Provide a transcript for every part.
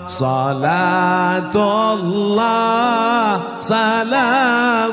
Salatullah salamullah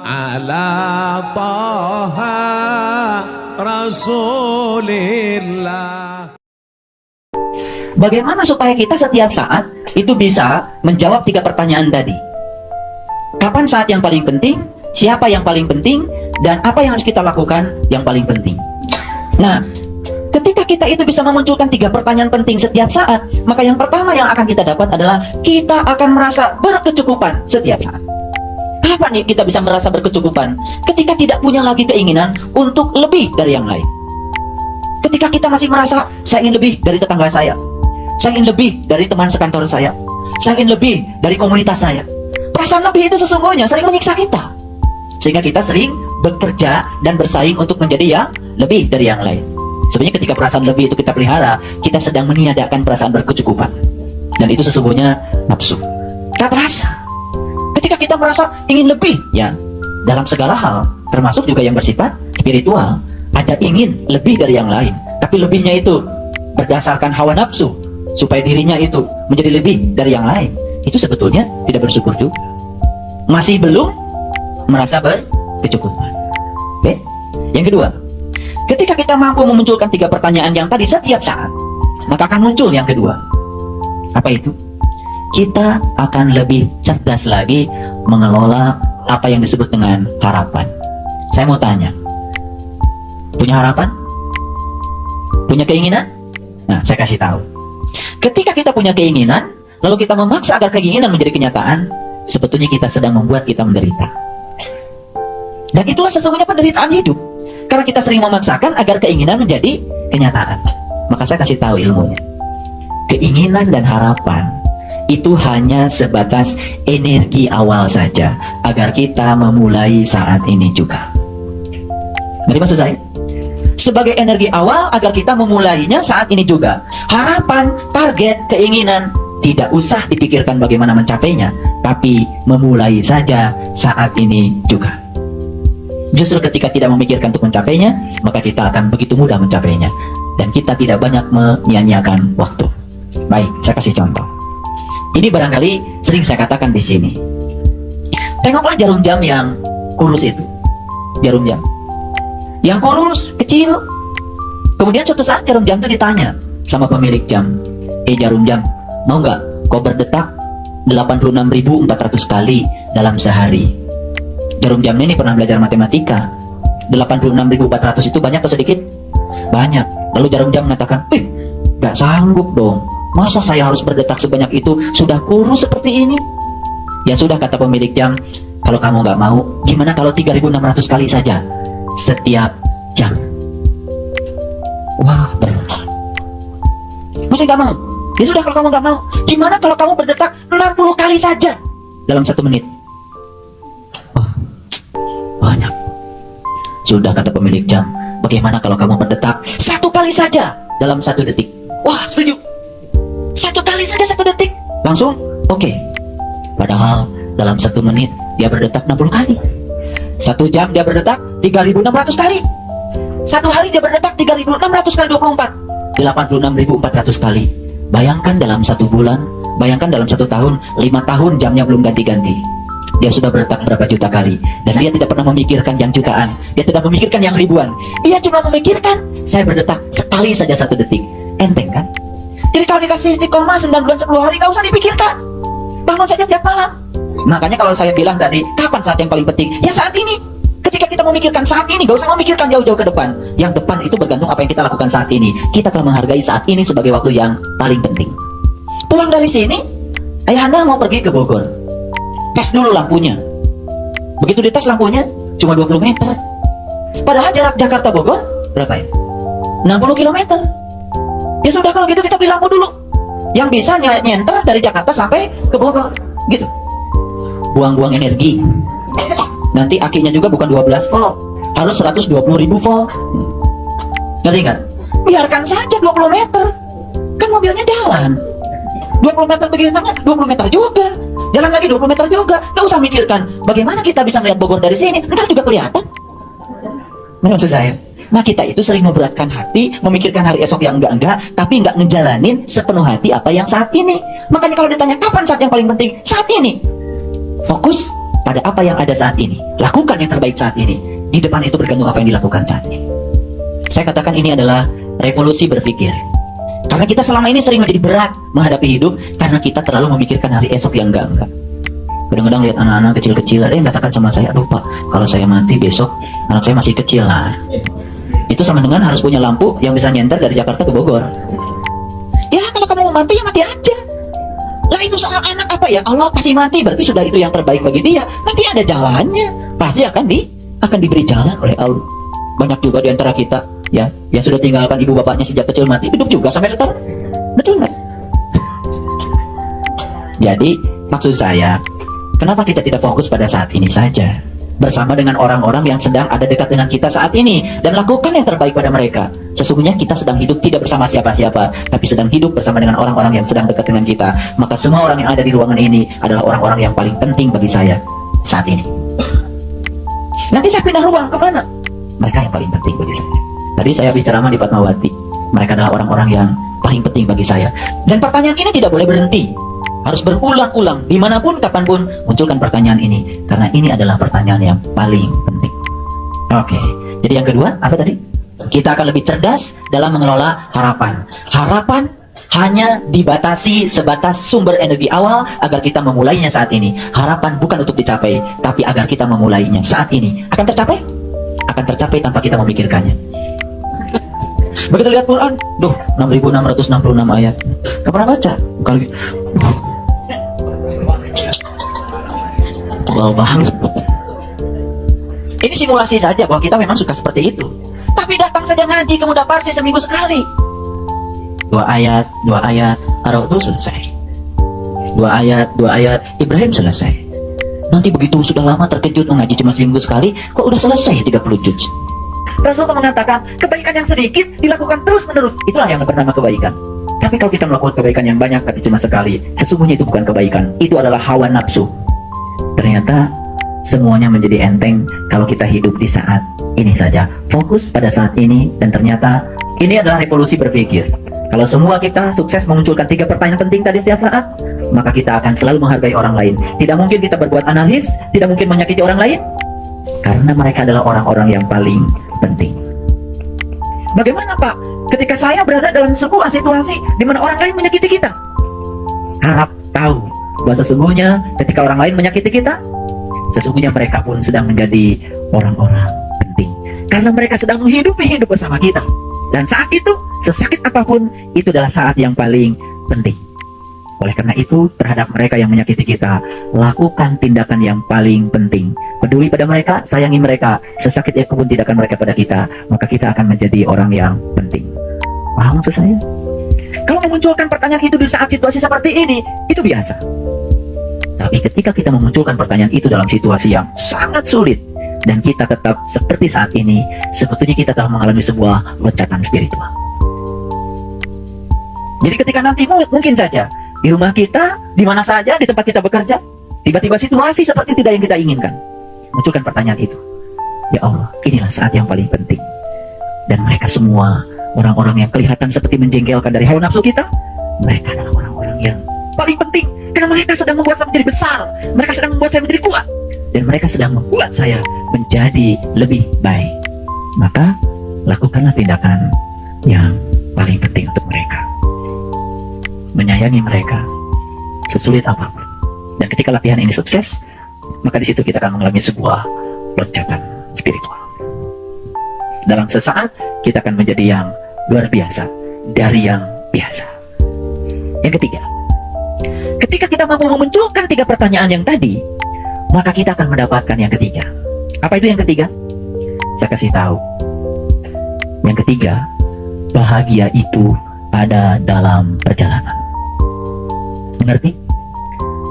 ala taha rasulillah. Bagaimana supaya kita setiap saat itu bisa menjawab 3 pertanyaan tadi? Kapan saat yang paling penting? Siapa yang paling penting? Dan apa yang harus kita lakukan yang paling penting? Nah, ketika kita itu bisa memunculkan 3 pertanyaan penting setiap saat, maka yang pertama yang akan kita dapat adalah kita akan merasa berkecukupan setiap saat. Kapan nih kita bisa merasa berkecukupan? Ketika tidak punya lagi keinginan untuk lebih dari yang lain. Ketika kita masih merasa, saya ingin lebih dari tetangga saya ingin lebih dari teman sekantor saya ingin lebih dari komunitas saya. Perasaan lebih itu sesungguhnya sering menyiksa kita, sehingga kita sering bekerja dan bersaing untuk menjadi yang lebih dari yang lain. Sebenarnya ketika perasaan lebih itu kita pelihara, kita sedang meniadakan perasaan berkecukupan. Dan itu sesungguhnya nafsu. Tak terasa. Ketika kita merasa ingin lebih, ya, dalam segala hal, termasuk juga yang bersifat spiritual, ada ingin lebih dari yang lain. Tapi lebihnya itu berdasarkan hawa nafsu, supaya dirinya itu menjadi lebih dari yang lain. Itu sebetulnya tidak bersyukur juga. Masih belum merasa berkecukupan. Oke? Yang kedua, ketika kita mampu memunculkan 3 pertanyaan yang tadi setiap saat, maka akan muncul yang kedua. Apa itu? Kita akan lebih cerdas lagi mengelola apa yang disebut dengan harapan. Saya mau tanya, punya harapan? Punya keinginan? Nah, saya kasih tahu. Ketika kita punya keinginan, lalu kita memaksa agar keinginan menjadi kenyataan, sebetulnya kita sedang membuat kita menderita. Dan itulah sesungguhnya penderitaan hidup. Karena kita sering memaksakan agar keinginan menjadi kenyataan. Maka saya kasih tahu ilmunya. Keinginan dan harapan itu hanya sebatas energi awal saja, agar kita memulai saat ini juga. Ngerti maksud saya? Sebagai energi awal agar kita memulainya saat ini juga. Harapan, target, keinginan tidak usah dipikirkan bagaimana mencapainya, tapi memulai saja saat ini juga. Justru ketika tidak memikirkan untuk mencapainya, maka kita akan begitu mudah mencapainya, dan kita tidak banyak menyia-nyiakan waktu. Baik, saya kasih contoh. Ini barangkali sering saya katakan di sini. Tengoklah jarum jam yang kurus itu, jarum jam yang kurus, kecil. Kemudian suatu saat jarum jam itu ditanya sama pemilik jam, jarum jam, mau nggak kau berdetak 86.400 kali dalam sehari? Jarum jamnya ini pernah belajar matematika. 86.400 itu banyak atau sedikit? Banyak. Lalu jarum jam mengatakan, nggak sanggup dong. Masa saya harus berdetak sebanyak itu, sudah kurus seperti ini? Ya sudah, kata pemilik jam, kalau kamu nggak mau, gimana kalau 3.600 kali saja setiap jam? Wah, berat. Masa nggak mau? Ya sudah, kalau kamu nggak mau, gimana kalau kamu berdetak 60 kali saja dalam 1 menit? Wah, banyak. Sudah, kata pemilik jam, bagaimana kalau kamu berdetak 1 kali saja dalam 1 detik? Wah, setuju. 1 kali saja 1 detik. Langsung, oke. Padahal dalam 1 menit dia berdetak 60 kali. 1 jam dia berdetak 3.600 kali. 1 hari dia berdetak 3.600 kali 24. 86.400 kali. Bayangkan dalam 1 bulan, bayangkan dalam 1 tahun, 5 tahun jamnya belum ganti-ganti. Dia sudah berdetak berapa juta kali. Dan dia tidak pernah memikirkan yang jutaan. Dia tidak memikirkan yang ribuan. Dia cuma memikirkan, saya berdetak sekali saja 1 detik. Enteng kan? Jadi kalau dikasih istiqomah 9 bulan 10 hari, gak usah dipikirkan. Bangun saja tiap malam. Makanya kalau saya bilang tadi, kapan saat yang paling penting? Ya saat ini. Ketika kita memikirkan saat ini, gak usah memikirkan jauh-jauh ke depan. Yang depan itu bergantung apa yang kita lakukan saat ini. Kita telah menghargai saat ini sebagai waktu yang paling penting. Pulang dari sini, ayahanda mau pergi ke Bogor. Tes dulu lampunya. Begitu dites lampunya, cuma 20 meter. Padahal jarak Jakarta Bogor berapa ya? 60 km. Ya sudah, kalau gitu kita beli lampu dulu yang bisa nyenter dari Jakarta sampai ke Bogor, gitu. Buang-buang energi. Nanti akinya juga bukan 12 volt, harus 120.000 volt. Ngerti nggak? Biarkan saja 20 meter. Kan mobilnya jalan. 20 meter begini, 20 meter juga. Jalan lagi 20 meter juga. Nggak usah mikirkan bagaimana kita bisa melihat Bogor dari sini. Ntar juga kelihatan. Maksud saya, Nah, kita itu sering memberatkan hati, memikirkan hari esok yang enggak, tapi enggak ngejalanin sepenuh hati apa yang saat ini. Makanya kalau ditanya kapan saat yang paling penting, saat ini. Fokus pada apa yang ada saat ini, lakukan yang terbaik saat ini. Di depan itu bergantung apa yang dilakukan saat ini. Saya katakan ini adalah revolusi berpikir. Karena kita selama ini sering menjadi berat menghadapi hidup karena kita terlalu memikirkan hari esok yang enggak. Kadang-kadang lihat anak-anak kecil-kecil, ada yang katakan sama saya, aduh Pak, kalau saya mati besok anak saya masih kecil. Lah, itu sama dengan harus punya lampu yang bisa nyenter dari Jakarta ke Bogor. Ya kalau kamu mau mati ya mati aja. Lah itu soal anak apa ya? Allah kasih mati berarti sudah itu yang terbaik bagi dia. Nanti ada jalannya, pasti akan diberi jalan oleh Allah. Banyak juga di antara kita ya yang sudah tinggalkan ibu bapaknya sejak kecil mati, hidup juga sampai sekarang. Betul nggak? Jadi maksud saya, kenapa kita tidak fokus pada saat ini saja, bersama dengan orang-orang yang sedang ada dekat dengan kita saat ini, dan lakukan yang terbaik pada mereka. Sesungguhnya kita sedang hidup tidak bersama siapa-siapa, tapi sedang hidup bersama dengan orang-orang yang sedang dekat dengan kita. Maka semua orang yang ada di ruangan ini adalah orang-orang yang paling penting bagi saya saat ini. Nanti saya pindah ruang kemana? Mereka yang paling penting bagi saya. Tadi saya habis ceramah di Fatmawati. Mereka adalah orang-orang yang paling penting bagi saya. Dan pertanyaan ini tidak boleh berhenti, harus berulang-ulang, dimanapun, kapanpun, munculkan pertanyaan ini, karena ini adalah pertanyaan yang paling penting. Oke, jadi yang kedua, apa tadi? Kita akan lebih cerdas dalam mengelola harapan. Harapan hanya dibatasi sebatas sumber energi awal agar kita memulainya saat ini. Harapan bukan untuk dicapai, tapi agar kita memulainya saat ini. Akan tercapai? Akan tercapai tanpa kita memikirkannya. Begitu lihat Quran, 6.666 ayat. Gak pernah baca? Kalau tebal banget. Ini simulasi saja bahwa kita memang suka seperti itu. Tapi datang saja ngaji ke Muda Parsi seminggu sekali. 2 ayat, Ar-Ra'd selesai. 2 ayat, Ibrahim selesai. Nanti begitu sudah lama terkejut mengaji cuma seminggu sekali, kok udah selesai 30 juz. Rasulullah mengatakan, kebaikan yang sedikit dilakukan terus-menerus, itulah yang bernama kebaikan. Tapi kalau kita melakukan kebaikan yang banyak tapi cuma sekali, sesungguhnya itu bukan kebaikan, itu adalah hawa nafsu. Ternyata semuanya menjadi enteng kalau kita hidup di saat ini saja, fokus pada saat ini. Dan ternyata ini adalah revolusi berpikir. Kalau semua kita sukses memunculkan 3 pertanyaan penting tadi setiap saat, maka kita akan selalu menghargai orang lain. Tidak mungkin kita berbuat analis, tidak mungkin menyakiti orang lain, karena mereka adalah orang-orang yang paling penting. Bagaimana Pak ketika saya berada dalam sebuah situasi di mana orang lain menyakiti kita? Harap tahu bahwa sesungguhnya ketika orang lain menyakiti kita, sesungguhnya mereka pun sedang menjadi orang-orang penting, karena mereka sedang menghidupi hidup bersama kita. Dan saat itu, sesakit apapun, itu adalah saat yang paling penting. Oleh karena itu, terhadap mereka yang menyakiti kita, lakukan tindakan yang paling penting. Peduli pada mereka, sayangi mereka. Sesakit apapun tindakan mereka pada kita, maka kita akan menjadi orang yang penting. Paham maksud saya? Kalau memunculkan pertanyaan itu di saat situasi seperti ini, itu biasa. Tapi ketika kita memunculkan pertanyaan itu dalam situasi yang sangat sulit, dan kita tetap seperti saat ini, sebetulnya kita telah mengalami sebuah loncatan spiritual. Jadi ketika nanti mungkin saja di rumah kita, di mana saja, di tempat kita bekerja, tiba-tiba situasi seperti tidak yang kita inginkan, munculkan pertanyaan itu. Ya Allah, inilah saat yang paling penting. Dan mereka semua orang-orang yang kelihatan seperti menjengkelkan dari hawa nafsu kita, mereka adalah orang-orang yang paling penting, karena mereka sedang membuat saya menjadi besar, mereka sedang membuat saya menjadi kuat, dan mereka sedang membuat saya menjadi lebih baik. Maka lakukanlah tindakan yang paling penting untuk mereka. Menyayangi mereka sesulit apapun. Dan ketika latihan ini sukses, maka di situ kita akan mengalami sebuah loncatan spiritual. Dalam sesaat kita akan menjadi yang luar biasa dari yang biasa. Yang ketiga, ketika kita mampu memunculkan 3 pertanyaan yang tadi, maka kita akan mendapatkan yang ketiga. Apa itu yang ketiga? Saya kasih tahu. Yang ketiga, bahagia itu ada dalam perjalanan. Mengerti?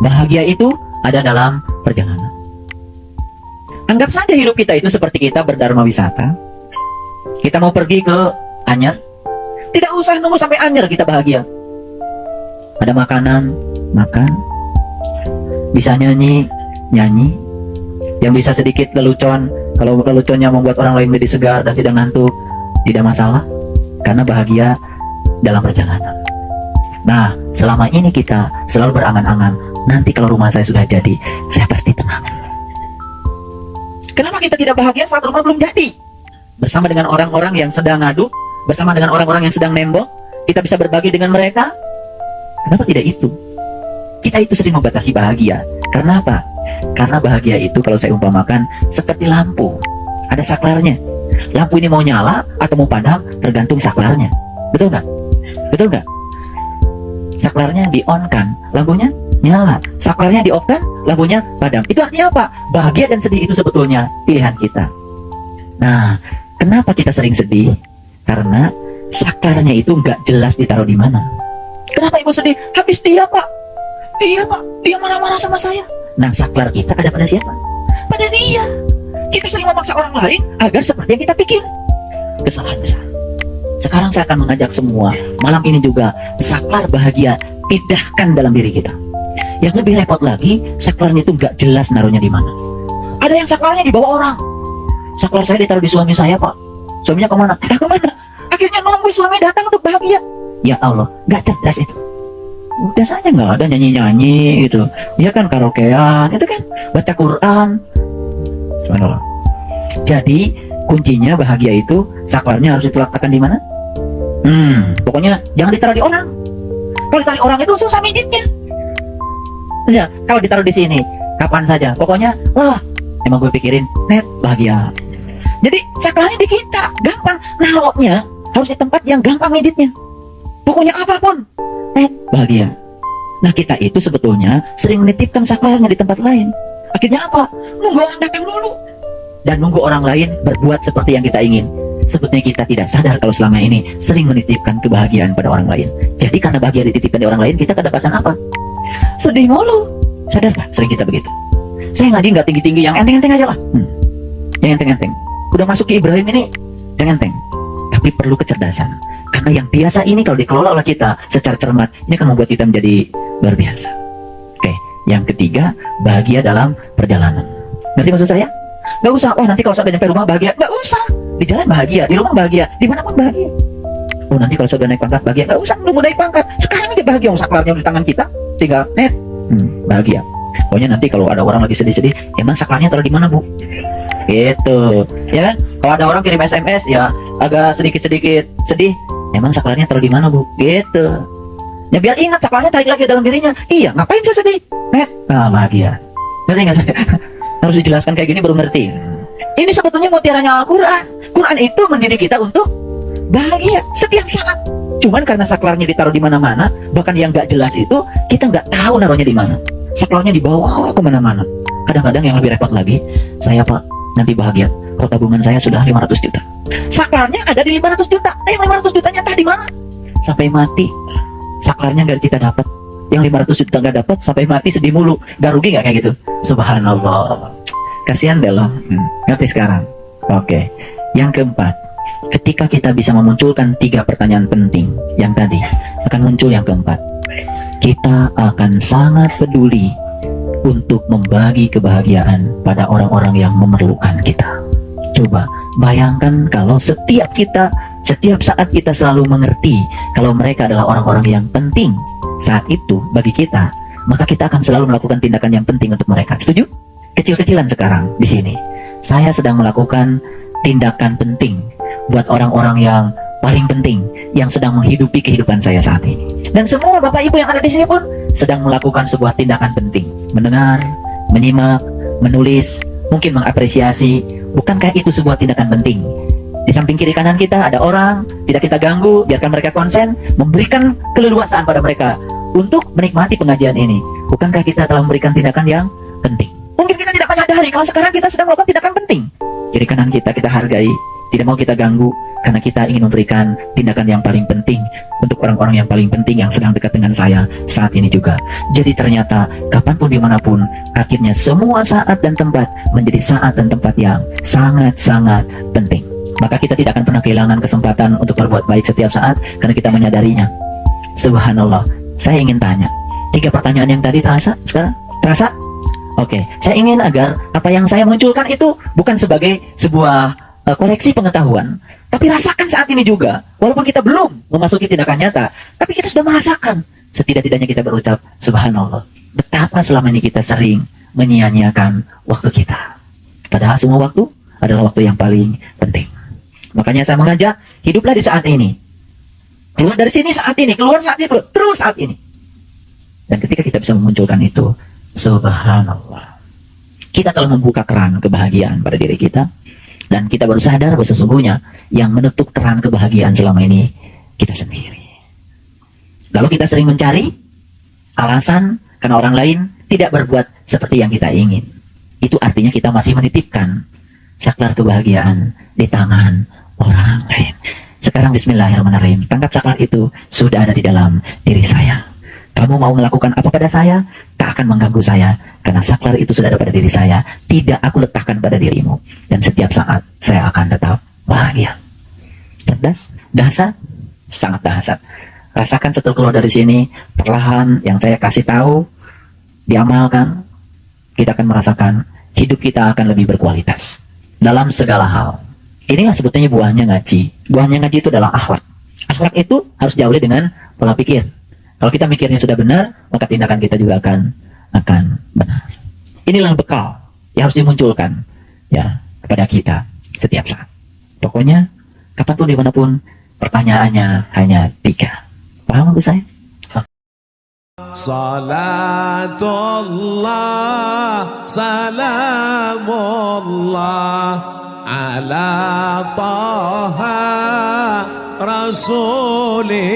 Bahagia itu ada dalam perjalanan. Anggap saja hidup kita itu seperti kita berdharma wisata. Kita mau pergi ke Anyer, tidak usah nunggu sampai Anyer kita bahagia. Ada makanan, makan. Bisa nyanyi, nyanyi. Yang bisa sedikit lelucon, kalau leluconnya membuat orang lain menjadi segar dan tidak ngantuk, tidak masalah, karena bahagia dalam perjalanan. Nah, selama ini kita selalu berangan-angan, nanti kalau rumah saya sudah jadi, saya pasti tenang. Kenapa kita tidak bahagia saat rumah belum jadi? Bersama dengan orang-orang yang sedang ngaduk, bersama dengan orang-orang yang sedang nembok, kita bisa berbagi dengan mereka. Kenapa tidak itu? Kita itu sering membatasi bahagia. Karena apa? Karena bahagia itu kalau saya umpamakan seperti lampu. Ada saklarnya. Lampu ini mau nyala atau mau padam tergantung saklarnya. Betul nggak? Betul nggak? Saklarnya di-on-kan, lampunya nyala. Saklarnya di-off-kan, lampunya padam. Itu artinya apa? Bahagia dan sedih itu sebetulnya pilihan kita. Nah, kenapa kita sering sedih? Karena saklarnya itu nggak jelas ditaruh di mana. Kenapa ibu sedih? Habis dia, Pak. Iya, Pak. Dia marah-marah sama saya. Nah, saklar kita ada pada siapa? Pada dia. Kita sering memaksa orang lain agar seperti yang kita pikir. Kesalahan besar. Sekarang saya akan mengajak semua, malam ini juga, saklar bahagia pindahkan dalam diri kita. Yang lebih repot lagi, saklarnya itu nggak jelas naruhnya di mana. Ada yang saklarnya di bawah orang. Saklar saya ditaruh di suami saya, Pak. Suaminya kemana? Kemana? Akhirnya nunggu suami datang untuk bahagia. Ya Allah, nggak cerdas itu. Udah saja nggak ada nyanyi-nyanyi gitu. Dia kan karaokean, itu kan baca Quran. Subhanallah. Jadi kuncinya bahagia itu saklarnya harus diletakkan di mana? Pokoknya jangan ditaruh di orang. Kalau ditaruh di orang itu susah mijitnya. Ya, kalau ditaruh di sini, kapan saja. Pokoknya, wah, emang gue pikirin, net bahagia. Jadi saklarnya di kita, gampang. Naruhnya harus di tempat yang gampang mijitnya. Pokoknya apapun, net bahagia. Nah, kita itu sebetulnya sering menitipkan saklarnya di tempat lain. Akhirnya apa? Nunggu orang datang dulu. Dan nunggu orang lain berbuat seperti yang kita ingin. Sebetulnya kita tidak sadar kalau selama ini sering menitipkan kebahagiaan pada orang lain. Jadi karena bahagia dititipkan di orang lain, kita kedapatan apa? Sedih mulu. Sadar gak? Sering kita begitu. Saya ngaji nggak tinggi-tinggi, yang enteng-enteng aja lah. Yang enteng-enteng. Udah masuk ke Ibrahim ini, yang enteng. Tapi perlu kecerdasan. Karena yang biasa ini kalau dikelola oleh kita secara cermat, ini akan membuat kita menjadi luar biasa. Oke, yang ketiga, bahagia dalam perjalanan. Ngerti maksud saya? Gak usah, wah nanti kalau sampai nyampe rumah bahagia. Gak usah, di jalan bahagia, di rumah bahagia, dimanapun bahagia. Oh nanti kalau sudah naik pangkat bahagia. Gak usah nunggu naik pangkat, sekarang aja bahagia. Saklarnya di tangan kita, tinggal net, bahagia. Pokoknya nanti kalau ada orang lagi sedih-sedih, emang saklarnya taruh di mana, Bu? Gitu, ya kan? Kalau ada orang kirim SMS, ya agak sedikit-sedikit sedih, emang saklarnya taruh di mana, Bu? Gitu. Ya biar ingat saklarnya tarik lagi dalam dirinya. Iya, ngapain saya sedih? Net, bahagia. Ngerti nggak saya? Harus dijelaskan kayak gini baru ngerti. Ini sebetulnya mutiaranya Al-Quran. Quran itu mendidik kita untuk bahagia setiap saat. Cuman karena saklarnya ditaruh di mana-mana, bahkan yang nggak jelas itu kita nggak tahu naruhnya di mana. Saklarnya dibawa kemana-mana. Kadang-kadang yang lebih repot lagi, saya Pak nanti bahagia. Kalau tabungan saya sudah 500 juta. Saklarnya ada di 500 juta. Yang 500 jutanya entah di mana. Sampai mati, saklarnya nggak kita dapat. Yang 500 juta nggak dapat, sampai mati sedih mulu. Gak rugi nggak kayak gitu? Subhanallah. Kasihan deh loh. Ngerti sekarang? Oke. Yang keempat, ketika kita bisa memunculkan 3 pertanyaan penting yang tadi, akan muncul yang keempat. Kita akan sangat peduli untuk membagi kebahagiaan pada orang-orang yang memerlukan kita. Coba bayangkan kalau setiap saat kita selalu mengerti kalau mereka adalah orang-orang yang penting saat itu bagi kita, maka kita akan selalu melakukan tindakan yang penting untuk mereka. Setuju? Kecil-kecilan sekarang di sini. Saya sedang melakukan tindakan penting buat orang-orang yang paling penting yang sedang menghidupi kehidupan saya saat ini. Dan semua Bapak Ibu yang ada di sini pun sedang melakukan sebuah tindakan penting. Mendengar, menyimak, menulis, mungkin mengapresiasi. Bukankah itu sebuah tindakan penting? Di samping kiri kanan kita ada orang, tidak kita ganggu, biarkan mereka konsen, memberikan keleluasaan pada mereka untuk menikmati pengajian ini. Bukankah kita telah memberikan tindakan yang penting? Mungkin kita tidak menyadari kalau sekarang kita sedang melakukan tindakan penting. Kiri kanan kita hargai, tidak mau kita ganggu, karena kita ingin memberikan tindakan yang paling penting untuk orang-orang yang paling penting yang sedang dekat dengan saya saat ini juga. Jadi ternyata kapanpun dimanapun, akhirnya semua saat dan tempat menjadi saat dan tempat yang sangat-sangat penting. Maka kita tidak akan pernah kehilangan kesempatan untuk berbuat baik setiap saat karena kita menyadarinya. Subhanallah. Saya ingin tanya, 3 pertanyaan yang tadi terasa sekarang? Terasa? Oke, saya ingin agar apa yang saya munculkan itu bukan sebagai sebuah koleksi pengetahuan, tapi rasakan saat ini juga, walaupun kita belum memasuki tindakan nyata, tapi kita sudah merasakan. Setidak-tidaknya kita berucap, subhanallah, betapa selama ini kita sering menyia-nyiakan waktu kita. Padahal semua waktu adalah waktu yang paling penting. Makanya saya mengajak, hiduplah di saat ini. Keluar dari sini saat ini, keluar saat ini, terus saat ini. Dan ketika kita bisa memunculkan itu, subhanallah, kita telah membuka keran kebahagiaan pada diri kita. Dan kita baru sadar bahwa sesungguhnya yang menutup keran kebahagiaan selama ini kita sendiri. Lalu kita sering mencari alasan karena orang lain tidak berbuat seperti yang kita ingin. Itu artinya kita masih menitipkan saklar kebahagiaan di tangan orang lain. Sekarang bismillahirrahmanirrahim, tangkap saklar itu sudah ada di dalam diri saya. Kamu mau melakukan apa pada saya, tak akan mengganggu saya, karena saklar itu sudah ada pada diri saya. Tidak aku letakkan pada dirimu. Dan setiap saat saya akan tetap bahagia. Cerdas, dahsyat, sangat dahsyat. Rasakan setelah keluar dari sini, perlahan yang saya kasih tahu, diamalkan, kita akan merasakan hidup kita akan lebih berkualitas dalam segala hal. Inilah sebetulnya buahnya ngaji. Buahnya ngaji itu adalah akhlak. Akhlak itu harus diawali dengan pola pikir. Kalau kita mikirnya sudah benar, maka tindakan kita juga akan benar. Inilah bekal yang harus dimunculkan ya kepada kita setiap saat. Pokoknya kapanpun dimanapun, pertanyaannya hanya 3. Paham maksud saya? Salatullah salamullah ala taha rasulillah.